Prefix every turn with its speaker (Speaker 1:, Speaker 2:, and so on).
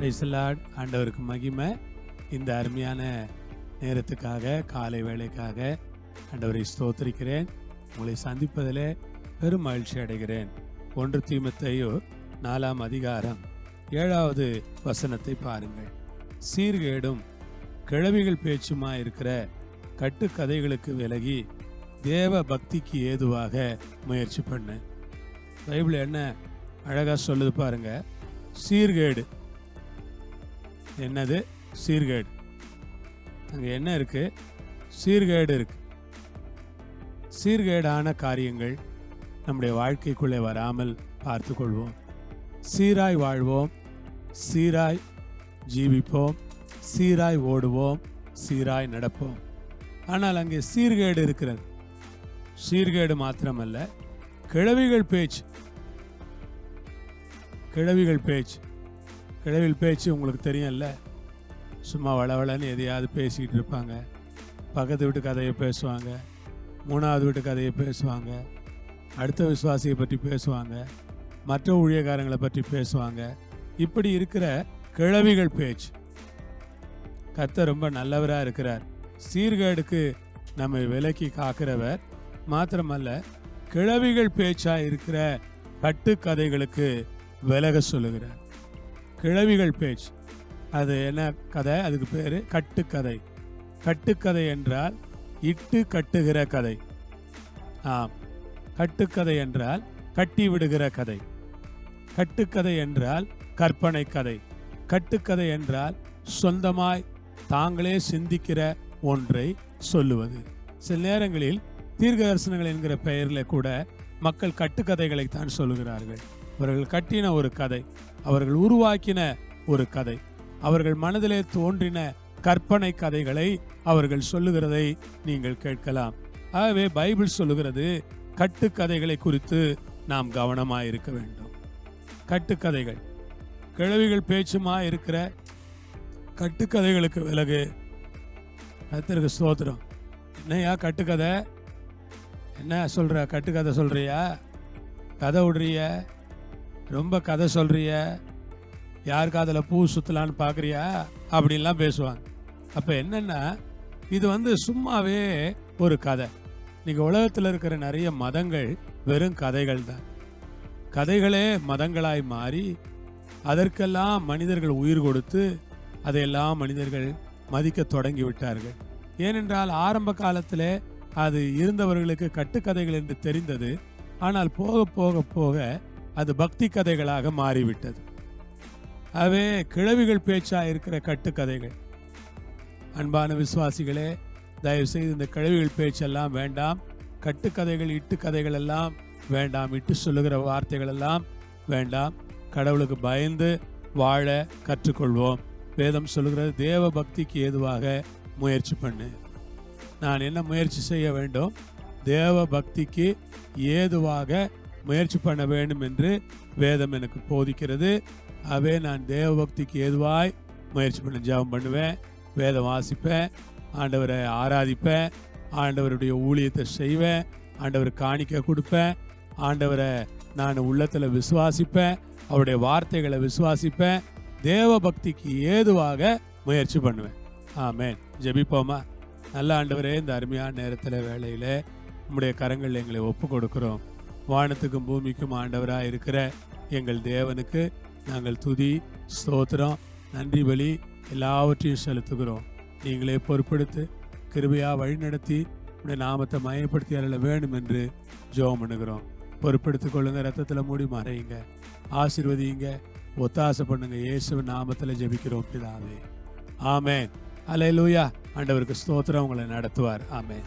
Speaker 1: Praise the Lord. ஆண்டவருக்கு மகிமை. இந்த அருமையான நேரத்துக்காக, காலை வேளைக்காக ஆண்டவரை ஸ்தோத்திரிக்கிறேன். உங்களை சந்திப்பதிலே பெரும் மகிழ்ச்சி அடைகிறேன். 1 தீமோத்தேயு 4ஆம் அதிகாரம் 7வது வசனத்தை பாருங்கள். சீர்கேடும் கிழவிகள் பேச்சுமா இருக்கிற கட்டுக்கதைகளுக்கு விலகி தேவ பக்திக்கு ஏதுவாக முயற்சி பண்ணு. பைபிள் என்ன அழகா சொல்லுது பாருங்க. சீர்கேடு என்னது? சீர்கேடு. அங்க என்ன இருக்கு? சீர்கேடு இருக்கு. சீர்கேடான காரியங்கள் நம்முடைய வாழ்க்கைக்குள்ளே வராமல் பார்த்து கொள்வோம். சீராய் வாழ்வோம், சீராய் ஜீவிப்போம், சீராய் ஓடுவோம், சீராய் நடப்போம். ஆனால் அங்கே சீர்கேடு இருக்கிறது. சீர்கேடு மாத்திரமல்ல, கிழவிகள் பேச்சு. கிழவிகள் பேச்சு. கிழவிகள் பேச்சு உங்களுக்கு தெரியும்ல. சும்மா வளவளன்னு எதையாவது பேசிக்கிட்டு இருப்பாங்க. பக்கத்து வீட்டு கதையை பேசுவாங்க, 3வது வீட்டு கதையை பேசுவாங்க, அடுத்த விசுவாசியை பற்றி பேசுவாங்க, மற்ற ஊழியக்காரங்களை பற்றி பேசுவாங்க. இப்படி இருக்கிற கிழவிகள் பேச்சு. கர்த்தர் ரொம்ப நல்லவராக இருக்கிறார். சீர்கேடுக்கு நம்மை விலக்கி காக்கிறவர் மாத்திரமல்ல, கிழவிகள் பேச்சா இருக்கிற கட்டுக்கதைகளுக்கு விலக சொல்லுகிறார். கிழவிகள் பேச்சு அது என்ன கதை? அதுக்கு பேரு கட்டுக்கதை. கட்டுக்கதை என்றால் இட்டு கட்டுகிற கதை. ஆம், கட்டுக்கதை என்றால் கட்டி விடுகிற கதை. கட்டுக்கதை என்றால் கற்பனை கதை. கட்டுக்கதை என்றால் சொந்தமாய் தாங்களே சிந்திக்கிற ஒன்றை சொல்லுவது. சில நேரங்களில் தீர்க்க தரிசனங்கள் என்கிற பெயரில் கூட மக்கள் கட்டுக்கதைகளை தான் சொல்லுகிறார்கள். அவர்கள் கட்டின ஒரு கதை, அவர்கள் உருவாக்கின ஒரு கதை, அவர்கள் மனதிலே தோன்றின கற்பனை கதைகளை அவர்கள் சொல்லுகிறதை நீங்கள் கேட்கலாம். ஆகவே பைபிள் சொல்லுகிறது, கட்டுக்கதைகளை குறித்து நாம் கவனமாக இருக்க வேண்டும். கட்டுக்கதைகள், கிழவிகள் பேச்சுமா இருக்கிற கட்டுக்கதைகளுக்கு விலகு. கர்த்தருக்கு ஸ்தோத்திரம். என்னையா கட்டுக்கதை? என்ன சொல்ற? கட்டுக்கதை சொல்றியா? கதை விடுறிய? ரொம்ப கதை சொல்றிய? யார் காதில் பூ சுத்தலான்னு பார்க்குறியா? அப்படின்லாம் பேசுவாங்க. அப்போ என்னன்னா, இது சும்மாவே ஒரு கதை. இன்னைக்கு உலகத்தில் இருக்கிற நிறைய மதங்கள் வெறும் கதைகள் தான். கதைகளே மதங்களாய் மாறி அதற்கெல்லாம் மனிதர்கள் உயிர் கொடுத்து அதையெல்லாம் மனிதர்கள் மதிக்க தொடங்கி விட்டார்கள். ஏனென்றால் ஆரம்ப காலத்தில் அது இருந்தவர்களுக்கு கட்டுக்கதைகள் என்று தெரிந்தது. ஆனால் போக போக போக அது பக்தி கதைகளாக மாறிவிட்டது. அவே கிழவிகள் பேச்சா இருக்கிற கட்டுக்கதைகள். அன்பான விசுவாசிகளே, தயவு செய்து இந்த கிழவிகள் பேச்செல்லாம் வேண்டாம். கட்டுக்கதைகள், இட்டு கதைகள் எல்லாம் வேண்டாம். இட்டு சொல்லுகிற வார்த்தைகள் எல்லாம் வேண்டாம். கடவுளுக்கு பயந்து வாழ கற்றுக்கொள்வோம். வேதம் சொல்லுகிறது, தேவ பக்திக்கு ஏதுவாக முயற்சி பண்ணு. நான் என்ன முயற்சி செய்ய வேண்டும்? தேவ பக்திக்கு ஏதுவாக முயற்சி பண்ண வேண்டும் என்று வேதம் எனக்கு போதிக்கிறது. அவே நான் தேவ பக்திக்கு ஏதுவாய் முயற்சி பண்ண ஜெபம் பண்ணுவேன், வேதம் வாசிப்பேன், ஆண்டவரை ஆராதிப்பேன், ஆண்டவருடைய ஊழியத்தை செய்வேன், ஆண்டவர் காணிக்க கொடுப்பேன், ஆண்டவரை நான் உள்ளத்தில் விசுவாசிப்பேன், அவருடைய வார்த்தைகளை விசுவாசிப்பேன், தேவ பக்திக்கு ஏதுவாக முயற்சி பண்ணுவேன். ஆமென். ஜெபிப்போமா? நல்ல ஆண்டவரே, இந்த அருமையான நேரத்தில் வேளையில் நம்முடைய கரங்கள் எங்களை ஒப்பு கொடுக்கிறோம். வானத்துக்கும் பூமிக்கும் ஆண்டவராக இருக்கிற எங்கள் தேவனுக்கு நாங்கள் துதி, ஸ்தோத்திரம், நன்றி பலி எல்லாவற்றையும் செலுத்துகிறோம். நீங்களே பொறுப்படுத்து கிருபையாக வழிநடத்தி உடைய நாமத்தை மயப்படுத்தி அருள வேண்டும் என்று ஜெபம் பண்ணுகிறோம். பொறுப்படுத்திக் கொள்ளுங்க. ரத்தத்தில் மூடி மறையுங்க, ஆசீர்வதிங்க, ஒத்தாசை பண்ணுங்க. இயேசுவின் நாமத்தில் ஜெபிக்கிறோம் பிதாவே. ஆமென். அல்லேலூயா. ஆண்டவருக்கு ஸ்தோத்திரம். உங்களை நடத்துவார். ஆமென்.